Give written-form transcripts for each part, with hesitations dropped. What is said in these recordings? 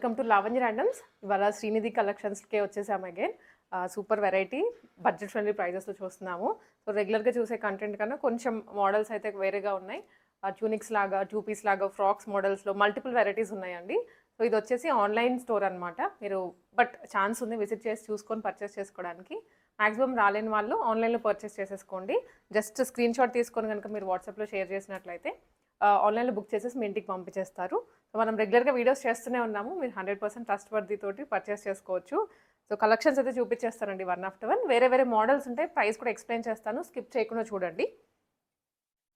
Welcome to Lavanya randoms. ఇవాళ శ్రీనిధి కలెక్షన్స్కే వచ్చేసాము again. Super variety budget friendly ప్రైజెస్తో చూస్తున్నాము. సో రెగ్యులర్గా చూసే కంటెంట్ కన్నా కొంచెం మోడల్స్ అయితే వేరేగా ఉన్నాయి. ట్యూనిక్స్ లాగా, 2 పీస్ లాగా, ఫ్రాక్స్ మోడల్స్లో మల్టిపుల్ వెరైటీస్ ఉన్నాయండి. సో ఇది వచ్చేసి ఆన్లైన్ స్టోర్ అనమాట. మీరు బట్ ఛాన్స్ ఉంది విజిట్ చేసి చూసుకొని పర్చేస్ చేసుకోవడానికి. మ్యాక్సిమం రాలేని వాళ్ళు ఆన్లైన్లో పర్చేస్ చేసేసుకోండి. జస్ట్ స్క్రీన్ షాట్ తీసుకొని కనుక మీరు వాట్సాప్లో షేర్ చేసినట్లయితే ఆన్లైన్లో బుక్ చేసేసి మీ ఇంటికి పంపించేస్తారు. సో మనం రెగ్యులర్గా వీడియోస్ చేస్తూనే ఉన్నాము. మీరు 100% ట్రస్ట్ వర్ది తోటి పర్చేస్ చేసుకోవచ్చు. సో కలెక్షన్స్ అయితే చూపించేస్తానండి వన్ ఆఫ్టర్ వన్. వేరే వేరే మోడల్స్ ఉంటాయి, ప్రైస్ కూడా ఎక్స్ప్లెయిన్ చేస్తాను, స్కిప్ చేయకుండా చూడండి.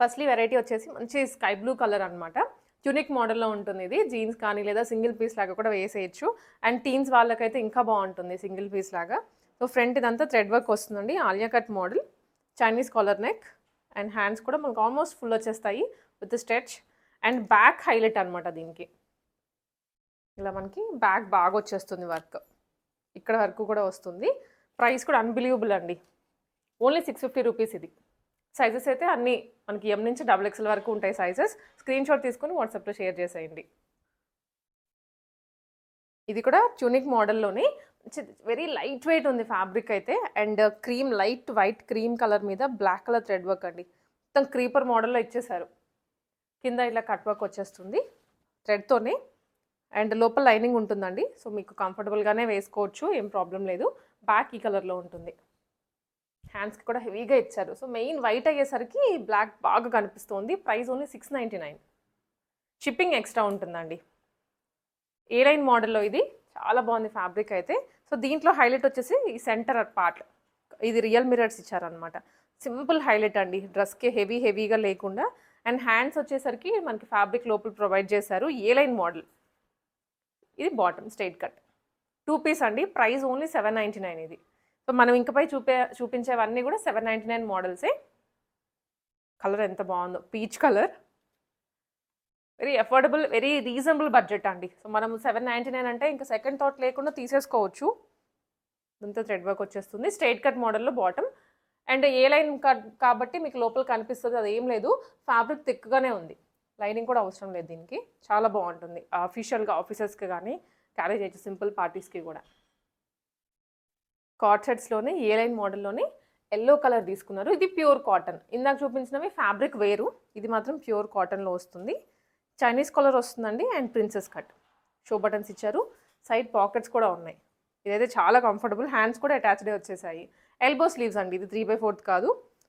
ఫస్ట్లీ వెరైటీ వచ్చేసి మంచి స్కై బ్లూ కలర్ అనమాట. ట్యూనిక్ మోడల్లో ఉంటుంది. ఇది జీన్స్ కానీ లేదా సింగిల్ పీస్ లాగా కూడా వేసేయచ్చు. అండ్ టీన్స్ వాళ్ళకైతే ఇంకా బాగుంటుంది సింగిల్ పీస్ లాగా. సో ఫ్రంట్ ఇదంతా థ్రెడ్ వర్క్ వస్తుందండి, Alia cut model, Chinese collar neck and hands కూడా మనకు ఆల్మోస్ట్ ఫుల్ వచ్చేస్తాయి with stretch. And back highlight అనమాట దీనికి. ఇలా మనకి బ్యాక్ బాగా వచ్చేస్తుంది వర్క్, ఇక్కడ వరకు కూడా వస్తుంది. ప్రైస్ కూడా అన్బిలీవబుల్ అండి, ఓన్లీ 650 రూపీస్. ఇది సైజెస్ అయితే అన్నీ మనకి M నుంచి XXL వరకు ఉంటాయి సైజెస్. స్క్రీన్ షాట్ తీసుకొని వాట్సాప్లో షేర్ చేసేయండి. ఇది కూడా ట్యూనిక్ మోడల్లోనే వెరీ లైట్ వెయిట్ ఉంది ఫ్యాబ్రిక్ అయితే. And cream light white cream colour మీద బ్లాక్ కలర్ థ్రెడ్ వర్క్ అండి. మొత్తం క్రీపర్ మోడల్లో ఇచ్చేసారు. కింద ఇట్లా కట్ వర్క్ వచ్చేస్తుంది థ్రెడ్తోనే. అండ్ లోపల లైనింగ్ ఉంటుందండి. సో మీకు కంఫర్టబుల్గానే వేసుకోవచ్చు, ఏం ప్రాబ్లం లేదు. బ్యాక్ ఈ కలర్లో ఉంటుంది. హ్యాండ్స్కి కూడా హెవీగా ఇచ్చారు. సో మెయిన్ వైట్ అయ్యేసరికి బ్లాక్ బాగా కనిపిస్తుంది. Price only 699. షిప్పింగ్ ఎక్స్ట్రా ఉంటుందండి. ఏ లైన్ మోడల్లో ఇది చాలా బాగుంది ఫ్యాబ్రిక్ అయితే. సో దీంట్లో హైలైట్ వచ్చేసి ఈ సెంటర్ పార్ట్, ఇది రియల్ మిరర్స్ ఇచ్చారనమాట. సింపుల్ హైలైట్ అండి, డ్రెస్కి హెవీగా లేకుండా. అండ్ హ్యాండ్స్ వచ్చేసరికి మనకి ఫ్యాబ్రిక్ లోపల ప్రొవైడ్ చేశారు. ఏ లైన్ మోడల్. ఇది బాటమ్ స్ట్రైట్ కట్ 2 పీస్ అండి. ప్రైస్ ఓన్లీ 799 ఇది. సో మనం ఇంకపై చూపించేవన్నీ కూడా 799 మోడల్సే. కలర్ ఎంత బాగుందో, peach colour. Very affordable, very reasonable budget అండి. సో మనం 799 అంటే ఇంకా సెకండ్ థాట్ లేకుండా తీసేసుకోవచ్చు. ఇంత థ్రెడ్ వర్క్ వచ్చేస్తుంది, స్ట్రైట్ కట్ మోడల్లో bottom. And A line cut కాబట్టి మీకు లోపల కనిపిస్తుంది, అది ఏం లేదు. ఫ్యాబ్రిక్ థిక్గానే ఉంది, లైనింగ్ కూడా అవసరం లేదు దీనికి. చాలా బాగుంటుంది. అఫీషియల్గా ఆఫీసెస్కి కానీ క్యారీ చేయొచ్చు, సింపుల్ పార్టీస్కి కూడా. కార్డ్ సెట్స్లోనే ఏ లైన్ మోడల్లోనే ఎల్లో కలర్ తీసుకున్నారు. ఇది ప్యూర్ కాటన్. ఇందాక చూపించినవి ఫ్యాబ్రిక్ వేరు, ఇది మాత్రం ప్యూర్ కాటన్లో వస్తుంది. చైనీస్ కలర్ వస్తుందండి. And princess cut, show buttons ఇచ్చారు. సైడ్ పాకెట్స్ కూడా ఉన్నాయి. ఇదైతే చాలా కంఫర్టబుల్. హ్యాండ్స్ కూడా అటాచ్డే వచ్చేసాయి. ఎల్బో స్లీవ్స్ అండి, ఇది 3/4 కాదు.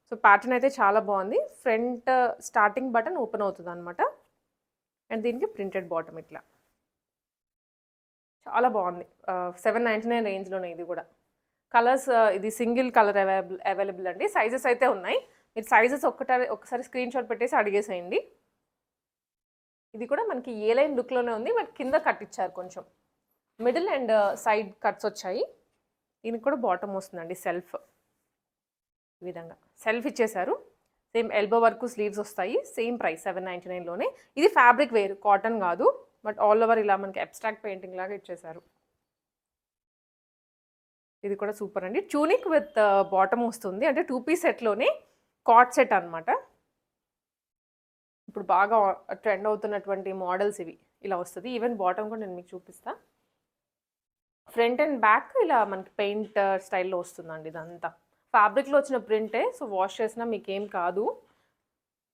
సో ప్యాటర్న్ అయితే చాలా బాగుంది. ఫ్రంట్ స్టార్టింగ్ బటన్ ఓపెన్ అవుతుంది అనమాట. అండ్ దీనికి ప్రింటెడ్ బాటమ్ ఇట్లా చాలా బాగుంది. 799 రేంజ్లోనే ఇది కూడా. కలర్స్ ఇది సింగిల్ కలర్ అవైలబుల్ అండి. సైజెస్ అయితే ఉన్నాయి. మీరు సైజెస్ ఒకసారి స్క్రీన్ షాట్ పెట్టేసి అడిగేసేయండి. ఇది కూడా మనకి ఏ లైన్ లుక్లోనే ఉంది, బట్ కింద కట్ ఇచ్చారు కొంచెం. మిడిల్ అండ్ సైడ్ కట్స్ వచ్చాయి. దీనికి కూడా బాటమ్ వస్తుందండి, సెల్ఫ్. ఈ విధంగా సెల్ఫ్ ఇచ్చేసారు. సేమ్ ఎల్బో వరకు స్లీవ్స్ వస్తాయి. సేమ్ ప్రైస్ 799లోనే. ఇది ఫ్యాబ్రిక్ వేరు, కాటన్ కాదు. బట్ ఆల్ ఓవర్ ఇలా మనకి అబ్స్ట్రాక్ట్ పెయింటింగ్ లాగా ఇచ్చేసారు. ఇది కూడా సూపర్ అండి. ట్యూనిక్ విత్ బాటమ్ వస్తుంది, అంటే 2 పీస్ సెట్లోనే కార్డ్ సెట్ అనమాట. ఇప్పుడు బాగా ట్రెండ్ అవుతున్నటువంటి మోడల్స్ ఇవి. ఇలా వస్తుంది. ఈవెన్ బాటమ్ కూడా నేను మీకు చూపిస్తా. ఫ్రంట్ అండ్ బ్యాక్ ఇలా మనకి పెయింట్ స్టైల్లో వస్తుందండి. ఇదంతా ఫ్యాబ్రిక్లో వచ్చిన ప్రింటే. సో వాష్ చేసినా మీకేం కాదు,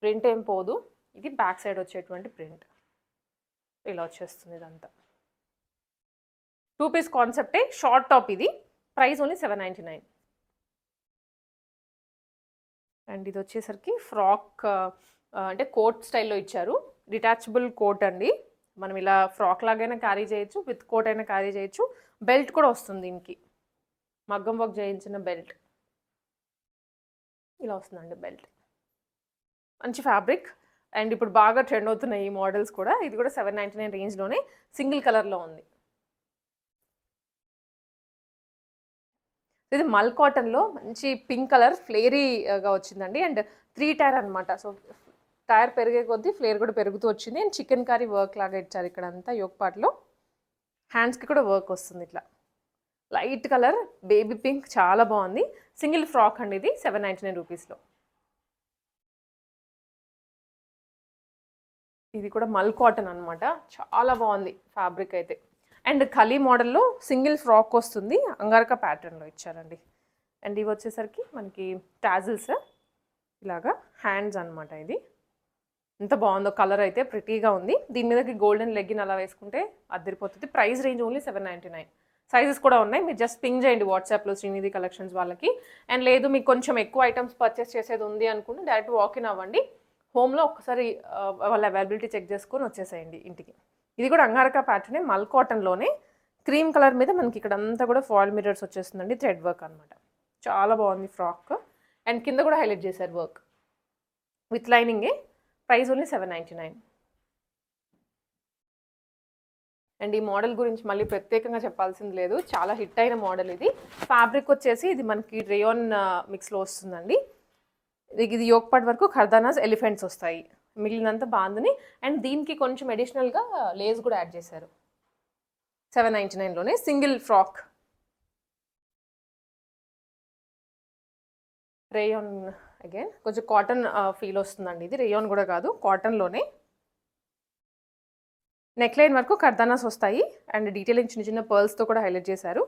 ప్రింట్ ఏం పోదు. ఇది బ్యాక్ సైడ్ వచ్చేటువంటి ప్రింట్ ఇలా వచ్చేస్తుంది. ఇదంతా 2 పీస్ కాన్సెప్టే, షార్ట్ టాప్. ఇది ప్రైస్ ఓన్లీ 799. అండ్ ఇది వచ్చేసరికి ఫ్రాక్, అంటే కోట్ స్టైల్లో ఇచ్చారు. డిటాచబుల్ కోట్ అండి. మనం ఇలా ఫ్రాక్ లాగైనా క్యారీ చేయొచ్చు, విత్ కోట్ అయినా క్యారీ చేయొచ్చు. బెల్ట్ కూడా వస్తుంది దీనికి, మగ్గం వర్క్ చేయించిన బెల్ట్ ఇలా వస్తుందండి. బెల్ట్ మంచి ఫ్యాబ్రిక్. అండ్ ఇప్పుడు బాగా ట్రెండ్ అవుతున్నాయి ఈ మోడల్స్ కూడా. ఇది కూడా 799 రేంజ్లోనే సింగిల్ కలర్లో ఉంది. ఇది మల్ కాటన్లో మంచి పింక్ కలర్ ఫ్లేరీగా వచ్చిందండి. అండ్ 3 టైర్ అనమాట. సో టైర్ పెరిగే కొద్దీ ఫ్లేర్ కూడా పెరుగుతూ వచ్చింది. అండ్ చికెన్ కర్రీ వర్క్ లాగా ఇచ్చారు ఇక్కడ అంతా యోక్ పార్ట్లో. హ్యాండ్స్కి కూడా వర్క్ వస్తుంది ఇట్లా. లైట్ కలర్ బేబీ పింక్, చాలా బాగుంది. సింగిల్ ఫ్రాక్ అండి ఇది 799 రూపీస్లో. ఇది కూడా మల్ కాటన్ అనమాట. చాలా బాగుంది ఫ్యాబ్రిక్ అయితే. అండ్ కలీ మోడల్లో సింగిల్ ఫ్రాక్ వస్తుంది, అంగారక ప్యాటర్న్లో ఇచ్చారండి. అండ్ ఇవి వచ్చేసరికి మనకి టాజిల్స్ ఇలాగా హ్యాండ్స్ అనమాట. ఇది ఎంత బాగుందో, కలర్ అయితే ప్రిటీగా ఉంది. దీని మీదకి గోల్డెన్ లెగ్గిన్ అలా వేసుకుంటే అద్దరిపోతుంది. Price range only 799. సైజెస్ కూడా ఉన్నాయి, మీరు జస్ట్ పింగ్ చేయండి వాట్సాప్లో శ్రీనిధి కలెక్షన్స్ వాళ్ళకి. అండ్ లేదు మీకు కొంచెం ఎక్కువ ఐటమ్స్ పర్చేస్ చేసేది ఉంది అనుకుంటే డైరెక్ట్ వాకిన్ అవ్వండి, హోమ్లో ఒక్కసారి వాళ్ళ అవైలబిలిటీ చెక్ చేసుకొని వచ్చేసేయండి ఇంటికి. ఇది కూడా అంగారక ప్యాటర్నే, మల్ కాటన్లోనే క్రీమ్ కలర్ మీద మనకి ఇక్కడ అంతా కూడా ఫాయిల్ మిర్రర్స్ వచ్చేస్తుందండి, థ్రెడ్ వర్క్ అనమాట. చాలా బాగుంది ఫ్రాక్. అండ్ కింద కూడా హైలైట్ చేశారు వర్క్ విత్ లైనింగే. Price only 799. అండ్ ఈ మోడల్ గురించి మళ్ళీ ప్రత్యేకంగా చెప్పాల్సింది లేదు, చాలా హిట్ అయిన మోడల్ ఇది. ఫ్యాబ్రిక్ వచ్చేసి ఇది మనకి రేయాన్ మిక్స్లో వస్తుందండి. ఇది యోక్ పార్ట్ వరకు ఖర్దానాస్ ఎలిఫెంట్స్ వస్తాయి, మిగిలినంత బాందని. అండ్ దీనికి కొంచెం అడిషనల్గా లేస్ కూడా యాడ్ చేశారు. 799లోనే సింగిల్ ఫ్రాక్. రేయాన్ అగైన్ కొంచెం కాటన్ ఫీల్ వస్తుందండి, ఇది రేయాన్ కూడా కాదు, కాటన్లోనే. నెక్ లైన్ వరకు కర్దానాస్ వస్తాయి అండ్ డీటెయిలింగ్ చిన్న చిన్న పర్ల్స్తో కూడా హైలైట్ చేశారు.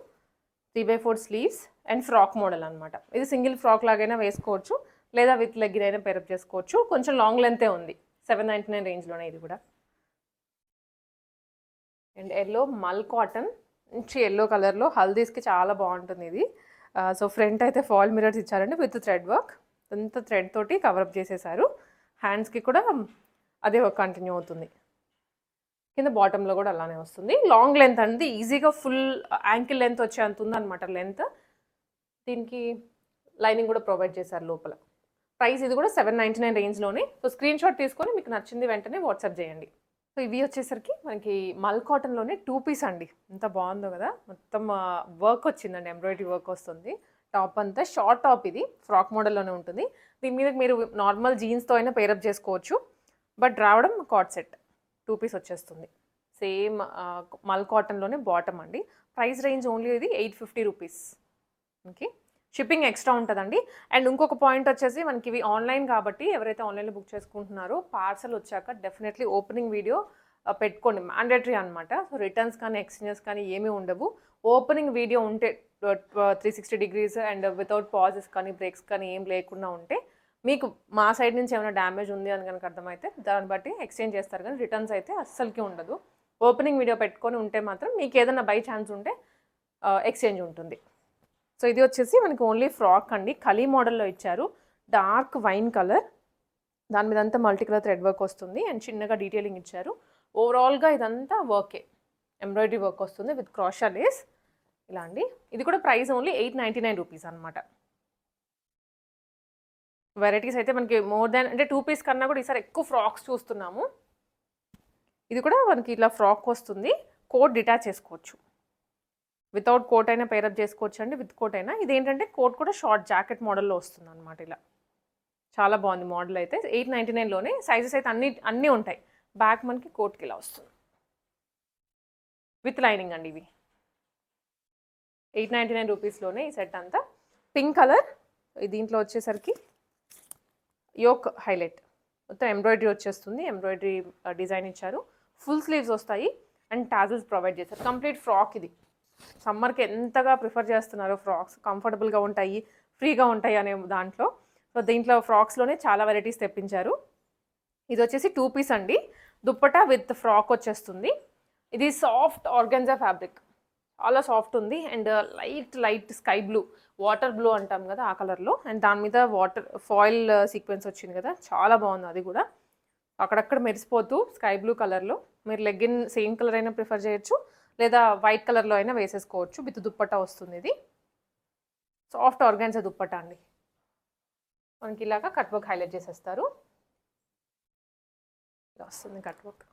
3/4 స్లీవ్స్ అండ్ ఫ్రాక్ మోడల్ అనమాట. ఇది సింగిల్ ఫ్రాక్ లాగైనా వేసుకోవచ్చు, లేదా విత్ లెగ్గిన్ అయినా పేరప్ చేసుకోవచ్చు. కొంచెం లాంగ్ లెంతే ఉంది, 799 రేంజ్లోనే ఇది కూడా. అండ్ ఎల్లో మల్ కాటన్, మంచి ఎల్లో కలర్లో హల్దీస్కి చాలా బాగుంటుంది ఇది. సో ఫ్రంట్ అయితే ఫాల్ మిరర్స్ ఇచ్చారండి విత్ థ్రెడ్ వర్క్, అంత థ్రెడ్ తోటి కవరప్ చేసేసారు. హ్యాండ్స్కి కూడా అదే వర్క్ కంటిన్యూ అవుతుంది. కింద బాటంలో కూడా అలానే వస్తుంది. లాంగ్ లెంత్ అండి, ఈజీగా ఫుల్ యాంకిల్ లెంత్ వచ్చే అంత ఉందన్నమాట లెంత్. దీనికి లైనింగ్ కూడా ప్రొవైడ్ చేశారు లోపల. ప్రైస్ ఇది కూడా 799 రేంజ్లోనే. సో స్క్రీన్ షాట్ తీసుకొని మీకు నచ్చింది వెంటనే వాట్సాప్ చేయండి. సో ఇవి వచ్చేసరికి మనకి మల్ కాటన్లోనే 2 పీస్ అండి, ఎంత బాగుందో కదా, మొత్తం వర్క్ వచ్చిందండి, ఎంబ్రాయిడరీ వర్క్ వస్తుంది. టాప్ అంతా షార్ట్ టాప్, ఇది ఫ్రాక్ మోడల్లోనే ఉంటుంది. దీని మీద మీరు నార్మల్ జీన్స్తో అయినా పేరప్ చేసుకోవచ్చు, బట్ రావడం కార్డ్ సెట్ 2 పీస్ వచ్చేస్తుంది. సేమ్ మల్ కాటన్లోనే బాటమ్ అండి. ప్రైస్ రేంజ్ ఓన్లీ ఇది 850 రూపీస్. ఓకే, షిప్పింగ్ ఎక్స్ట్రా ఉంటుందండి. అండ్ ఇంకొక పాయింట్ వచ్చేసి మనకి ఇవి ఆన్లైన్ కాబట్టి ఎవరైతే ఆన్లైన్లో బుక్ చేసుకుంటున్నారో పార్సల్ వచ్చాక డెఫినెట్లీ ఓపెనింగ్ వీడియో పెట్టుకోండి, మ్యాండేటరీ అనమాట. సో రిటర్న్స్ కానీ ఎక్స్చేంజెస్ కానీ ఏమీ ఉండవు. ఓపెనింగ్ వీడియో ఉంటే 360 డిగ్రీస్ అండ్ వితౌట్ పాజెస్ కానీ బ్రేక్స్ కానీ ఏం లేకుండా ఉంటే మీకు మా సైడ్ నుంచి ఏమైనా డ్యామేజ్ ఉంది అని కనుక అర్థమైతే దాన్ని బట్టి ఎక్స్చేంజ్ చేస్తారు, కానీ రిటర్న్స్ అయితే అస్సలకి ఉండదు. ఓపెనింగ్ వీడియో పెట్టుకొని ఉంటే మాత్రం మీకు ఏదైనా బై ఛాన్స్ ఉంటే ఎక్స్చేంజ్ ఉంటుంది. సో ఇది వచ్చేసి మనకి ఓన్లీ ఫ్రాక్ అండి, కలీ మోడల్లో ఇచ్చారు, డార్క్ వైన్ కలర్, దాని మీద అంతా మల్టీ కలర్ థ్రెడ్ వర్క్ వస్తుంది అండ్ చిన్నగా డీటెయిలింగ్ ఇచ్చారు. ఓవరాల్గా ఇదంతా వర్కే, ఎంబ్రాయిడరీ వర్క్ వస్తుంది విత్ క్రాషా లేస్ ఇలా అండి. ఇది కూడా ప్రైస్ ఓన్లీ 899 రూపీస్ అనమాట. వెరైటీస్ అయితే మనకి మోర్ దాన్ అంటే 2 పీస్ కన్నా కూడా ఈసారి ఎక్కువ ఫ్రాక్స్ చూస్తున్నాము. ఇది కూడా మనకి ఇలా ఫ్రాక్ వస్తుంది, కోట్ డిటాచ్ చేసుకోవచ్చు, వితౌట్ కోట్ అయినా పేరప్ చేసుకోవచ్చు అండి, విత్ కోట్ అయినా. ఇదేంటంటే కోట్ కూడా షార్ట్ జాకెట్ మోడల్లో వస్తుంది అనమాట. ఇలా చాలా బాగుంది మోడల్ అయితే. 899లోనే సైజెస్ అయితే అన్నీ ఉంటాయి. బ్యాక్ మనకి కోట్కి ఇలా వస్తుంది విత్ లైనింగ్ అండి. ఇవి 899 రూపీస్లోనే ఈ సెట్ అంతా. పింక్ కలర్, దీంట్లో వచ్చేసరికి యోక్ హైలైట్, మొత్తం ఎంబ్రాయిడరీ వచ్చేస్తుంది, ఎంబ్రాయిడరీ డిజైన్ ఇచ్చారు, ఫుల్ స్లీవ్స్ వస్తాయి అండ్ టాజిల్స్ ప్రొవైడ్ చేశారు. కంప్లీట్ ఫ్రాక్ ఇది. సమ్మర్కి ఎంతగా ప్రిఫర్ చేస్తున్నారో ఫ్రాక్స్, కంఫర్టబుల్గా ఉంటాయి, ఫ్రీగా ఉంటాయి అనే దాంట్లో. సో దీంట్లో ఫ్రాక్స్లోనే చాలా వెరైటీస్ తెప్పించారు. ఇది వచ్చేసి 2 పీస్ అండి, దుప్పటా విత్ ఫ్రాక్ వచ్చేస్తుంది. ఇది సాఫ్ట్ ఆర్గెన్జా ఫ్యాబ్రిక్, చాలా సాఫ్ట్ ఉంది and light sky blue, water blue అంటాం కదా ఆ కలర్లో, అండ్ దాని మీద వాటర్ ఫాయిల్ సీక్వెన్స్ వచ్చింది కదా, చాలా బాగుంది. అది కూడా అక్కడక్కడ మెరిసిపోతూ స్కై బ్లూ కలర్లో. మీరు లెగ్గిన్ సేమ్ కలర్ అయినా ప్రిఫర్ చేయొచ్చు, లేదా వైట్ కలర్లో అయినా వేసేసుకోవచ్చు. విత్ దుప్పట్టా వస్తుంది. ఇది సాఫ్ట్ ఆర్గాన్జా దుప్పట్టా అండి, మనకి ఇలాగా కట్ వర్క్ హైలైట్ చేసేస్తారు, ఇలా వస్తుంది కట్ వర్క్.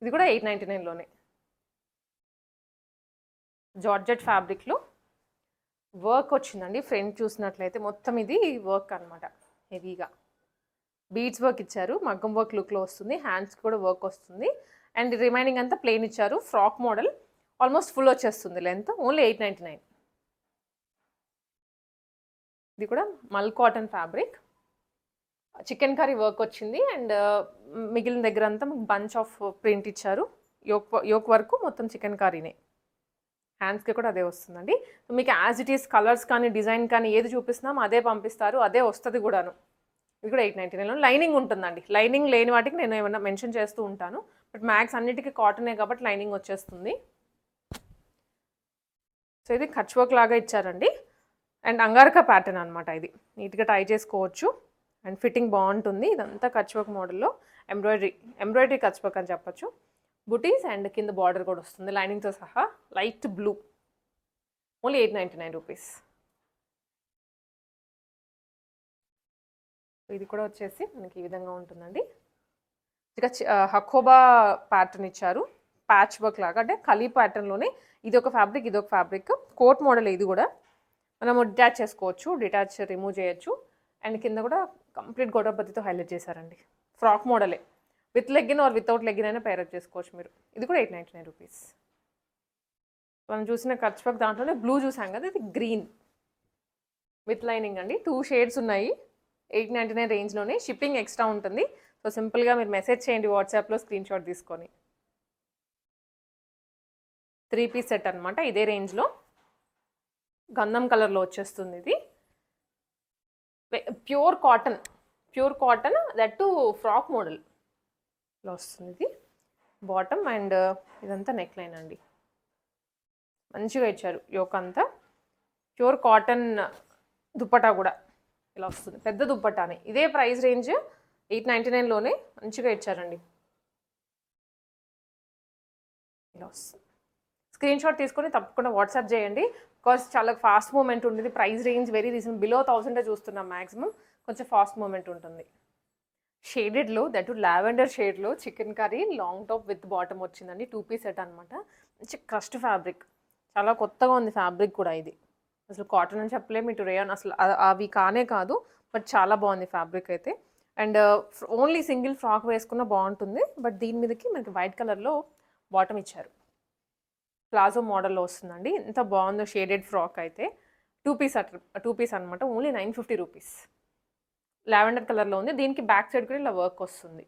ఇది కూడా 899లోనే. జార్జెట్ ఫ్యాబ్రిక్లో వర్క్ వచ్చిందండి. ఫ్రంట్ చూసినట్లయితే మొత్తం ఇది వర్క్ అనమాట, హెవీగా బీడ్స్ వర్క్ ఇచ్చారు, మగ్గం వర్క్ లుక్లో వస్తుంది. హ్యాండ్స్ కూడా వర్క్ వస్తుంది అండ్ రిమైనింగ్ అంతా ప్లెయిన్ ఇచ్చారు. ఫ్రాక్ మోడల్ ఆల్మోస్ట్ ఫుల్ వచ్చేస్తుంది లెంత్, ఓన్లీ 899. ఇది కూడా మల్ cotton fabric, chicken curry work వచ్చింది అండ్ మిగిలిన దగ్గర అంతా బంచ్ ఆఫ్ ప్రింట్ ఇచ్చారు. యోక్ వరకు మొత్తం చికెన్ కర్రీనే. హ్యాండ్స్కి కూడా అదే వస్తుందండి. మీకు యాజ్ ఇట్ ఈస్ కలర్స్ కానీ డిజైన్ కానీ ఏది చూపిస్తున్నామో అదే పంపిస్తారు, అదే వస్తుంది కూడాను. ఇది కూడా 899లో లైనింగ్ ఉంటుందండి. లైనింగ్ లేని వాటికి నేను ఏమైనా మెన్షన్ చేస్తూ ఉంటాను, బట్ మ్యాక్స్ అన్నిటికీ కాటనే కాబట్టి లైనింగ్ వచ్చేస్తుంది. సో ఇది కచ్ వర్క్ లాగా ఇచ్చారండి, అండ్ అంగారక ప్యాటర్న్ అనమాట. ఇది నీట్గా టై చేసుకోవచ్చు అండ్ ఫిట్టింగ్ బాగుంటుంది. ఇదంతా కచ్ వర్క్ మోడల్లో ఎంబ్రాయిడరీ కచ్ వర్క్ అని చెప్పొచ్చు. బుటీస్ అండ్ కింద బార్డర్ కూడా వస్తుంది లైనింగ్తో సహా. Light blue, only 899 rupees. ఇది కూడా వచ్చేసి మనకి ఈ విధంగా ఉంటుందండి. ఇక హకోబా ప్యాటర్న్ ఇచ్చారు, ప్యాచ్ వర్క్ లాగా, అంటే కలీ ప్యాటర్న్లోనే ఇది ఒక ఫ్యాబ్రిక్, ఇది ఒక ఫ్యాబ్రిక్. కోట్ మోడల్ ఇది కూడా మనము డిటాచ్ చేసుకోవచ్చు, డిటాచ్ రిమూవ్ చేయొచ్చు. అండ్ కింద కూడా కంప్లీట్ గొడవపతితో హైలైట్ చేశారండి. ఫ్రాక్ మోడలే, with legging or without legging అయినా పేరప్ చేసుకోవచ్చు మీరు. ఇది కూడా 899 రూపీస్. మనం చూసిన కచ్ వర్క్ దాంట్లోనే బ్లూ చూసాం కదా, ఇది గ్రీన్ విత్ లైనింగ్ అండి. 2 షేడ్స్ ఉన్నాయి 899 రేంజ్లోనే. షిప్పింగ్ ఎక్స్ట్రా ఉంటుంది. సో సింపుల్గా మీరు మెసేజ్ చేయండి వాట్సాప్లో స్క్రీన్ షాట్ తీసుకొని. 3 పీస్ సెట్ అనమాట, ఇదే రేంజ్లో గంధం కలర్లో వచ్చేస్తుంది. ఇది pure cotton that to frock మోడల్లో వస్తుంది. ఇది బాటమ్ అండ్ ఇదంతా నెక్ లైన్ అండి. మంచిగా ఇచ్చారు యోక్ అంతా. ప్యూర్ కాటన్ దుప్పటా కూడా ఇలా వస్తుంది, పెద్ద దుప్పటానే. ఇదే ప్రైస్ రేంజ్ 899లోనే మంచిగా ఇచ్చారండి. ఇలా వస్తుంది. స్క్రీన్ షాట్ తీసుకొని తప్పకుండా వాట్సాప్ చేయండి, బికాస్ చాలా ఫాస్ట్ మూమెంట్ ఉంటుంది. Price range very reason, below 1000 చూస్తున్నాం మ్యాక్సిమం, కొంచెం ఫాస్ట్ మూమెంట్ ఉంటుంది. షేడెడ్లో, దట్ లావెండర్ షేడ్లో chicken curry long top with bottom వచ్చిందండి. 2 పీస్ సెట్ అనమాట. మంచి క్రస్ట్ ఫ్యాబ్రిక్, చాలా కొత్తగా ఉంది ఫ్యాబ్రిక్ కూడా. ఇది అసలు కాటన్ అని చెప్పలేము, ఇటు రేయాన్ అసలు అవి కానే కాదు, బట్ చాలా బాగుంది ఫ్యాబ్రిక్ అయితే. అండ్ ఓన్లీ సింగిల్ ఫ్రాక్ వేసుకున్న బాగుంటుంది, బట్ దీని మీదకి మనకి వైట్ కలర్లో బాటమ్ ఇచ్చారు. ప్లాజో మోడల్లో వస్తుందండి. ఎంత బాగుందో షేడెడ్ ఫ్రాక్ అయితే. 2 పీస్ అనమాట, ఓన్లీ 950 రూపీస్. లావెండర్ కలర్లో ఉంది. దీనికి బ్యాక్ సైడ్ కూడా ఇలా వర్క్ వస్తుంది,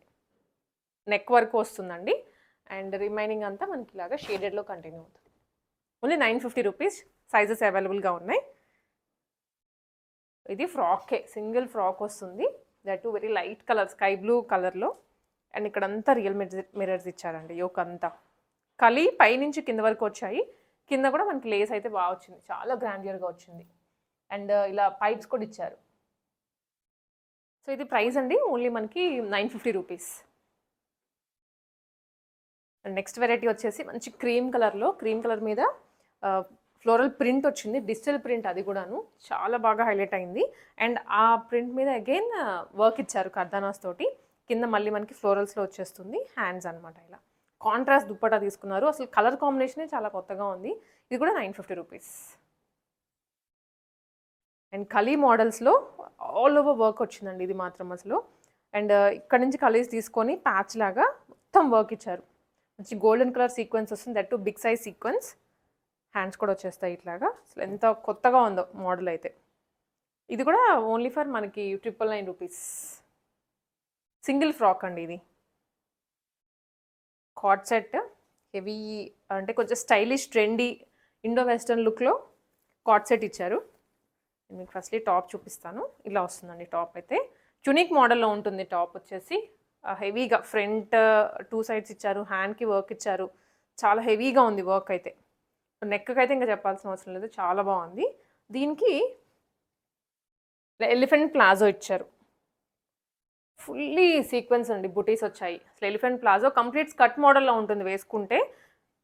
నెక్ వర్క్ వస్తుందండి. అండ్ రిమైనింగ్ అంతా మనకి ఇలాగా షేడెడ్లో కంటిన్యూ అవుతుంది. Only 950 rupees. సైజెస్ అవైలబుల్గా ఉన్నాయి. ఇది ఫ్రాకే, సింగిల్ ఫ్రాక్ వస్తుంది, that to very light colour, sky blue కలర్లో. అండ్ ఇక్కడంతా రియల్ మిర్రర్స్ ఇచ్చారండి. యోక్ అంతా కలి పైనుంచి కింద వరకు వచ్చాయి. కింద కూడా మనకి లేస్ అయితే బాగా వచ్చింది, చాలా గ్రాండియర్గా వచ్చింది. అండ్ ఇలా పైప్స్ కూడా ఇచ్చారు. సో ఇది ప్రైస్ అండి, ఓన్లీ మనకి 950 రూపీస్. అండ్ నెక్స్ట్ వెరైటీ వచ్చేసి మంచి క్రీమ్ కలర్ మీద ఫ్లోరల్ ప్రింట్ వచ్చింది, డిజిటల్ ప్రింట్. అది కూడాను చాలా బాగా హైలైట్ అయింది. అండ్ ఆ ప్రింట్ మీద అగైన్ వర్క్ ఇచ్చారు కర్దానాస్ తోటి. కింద మళ్ళీ మనకి ఫ్లోరల్స్లో వచ్చేస్తుంది. హ్యాండ్స్ అనమాట. ఇలా కాంట్రాస్ట్ దుప్పటా తీసుకున్నారు. అసలు కలర్ కాంబినేషనే చాలా కొత్తగా ఉంది. ఇది కూడా 950 రూపీస్. అండ్ కలీ మోడల్స్లో ఆల్ ఓవర్ వర్క్ వచ్చిందండి ఇది మాత్రం అసలు. అండ్ ఇక్కడ నుంచి కలీస్ తీసుకొని ప్యాచ్ లాగా మొత్తం వర్క్ ఇచ్చారు. మంచి గోల్డెన్ కలర్ సీక్వెన్స్ వస్తుంది, that to big size sequence. Hands కూడా వచ్చేస్తాయి ఇట్లాగా. అసలు ఎంత కొత్తగా ఉందో మోడల్ అయితే. ఇది కూడా ఓన్లీ ఫర్ మనకి 999 రూపీస్. సింగిల్ ఫ్రాక్ అండి ఇది. కార్డ్ సెట్, హెవీ అంటే కొంచెం స్టైలిష్ ట్రెండీ ఇండో వెస్టర్న్ లుక్లో కార్డ్ సెట్ ఇచ్చారు. మీకు ఫస్ట్లీ టాప్ చూపిస్తాను. ఇలా వస్తుందండి టాప్ అయితే. చునిక్ మోడల్లో ఉంటుంది టాప్ వచ్చేసి. హెవీగా ఫ్రంట్ 2 సైడ్స్ ఇచ్చారు, హ్యాండ్కి వర్క్ ఇచ్చారు. చాలా హెవీగా ఉంది వర్క్ అయితే. నెక్కి అయితే ఇంకా చెప్పాల్సిన అవసరం లేదు, చాలా బాగుంది. దీనికి ఎలిఫెంట్ ప్లాజో ఇచ్చారు, ఫుల్లీ సీక్వెన్స్ అండి, బుటీస్ వచ్చాయి. అసలు ఎలిఫెంట్ ప్లాజో కంప్లీట్ స్కర్ట్ మోడల్లో ఉంటుంది, వేసుకుంటే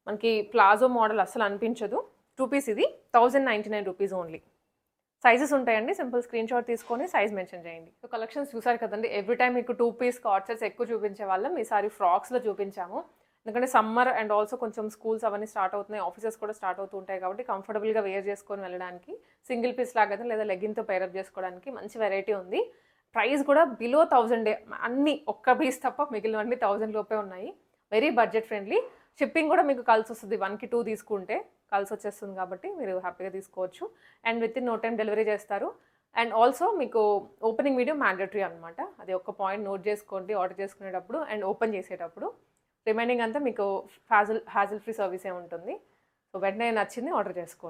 మనకి ప్లాజో మోడల్ అసలు అనిపించదు. 2 పీస్ ఇది 1099 రూపీస్ ఓన్లీ. సైజెస్ ఉంటాయండి, సింపుల్ స్క్రీన్ షాట్ తీసుకొని సైజ్ మెన్షన్ చేయండి. సో కలెక్షన్స్ చూసారు కదండి. ఎవ్రీ టైం మీకు 2 పీస్ కార్డ్ సెట్స్ ఎక్కువ చూపించే వాళ్ళం, ఈసారి ఫ్రాక్స్లో చూపించాము. ఎందుకంటే సమ్మర్ అండ్ ఆల్సో కొంచెం స్కూల్స్ అవన్నీ స్టార్ట్ అవుతున్నాయి, ఆఫీసెస్ కూడా స్టార్ట్ అవుతూ ఉంటాయి కాబట్టి కంఫర్టబుల్గా వేర్ చేసుకొని వెళ్ళడానికి, సింగిల్ పీస్ లాగా లేదా లెగ్గిన్తో పేరప్ చేసుకోవడానికి మంచి వెరైటీ ఉంది. ప్రైస్ కూడా బిలో 1000, అన్ని ఒక్క పీస్ తప్ప మిగిలినవన్నీ 1000 లోపే ఉన్నాయి. Very budget friendly. షిప్పింగ్ కూడా మీకు కలిసి వస్తుంది, 1కి 2 తీసుకుంటే కలిసి వచ్చేస్తుంది కాబట్టి మీరు హ్యాపీగా తీసుకోవచ్చు. And within no time delivery చేస్తారు. అండ్ ఆల్సో మీకు ఓపెనింగ్ వీడియో మ్యాండేటరీ అనమాట. అది ఒక పాయింట్ నోట్ చేసుకోండి ఆర్డర్ చేసుకునేటప్పుడు అండ్ ఓపెన్ చేసేటప్పుడు. రిమైనింగ్ అంతా మీకు హ్యాజిల్ ఫ్రీ సర్వీసే ఉంటుంది. సో వెంటనే నచ్చింది ఆర్డర్ చేసుకోండి.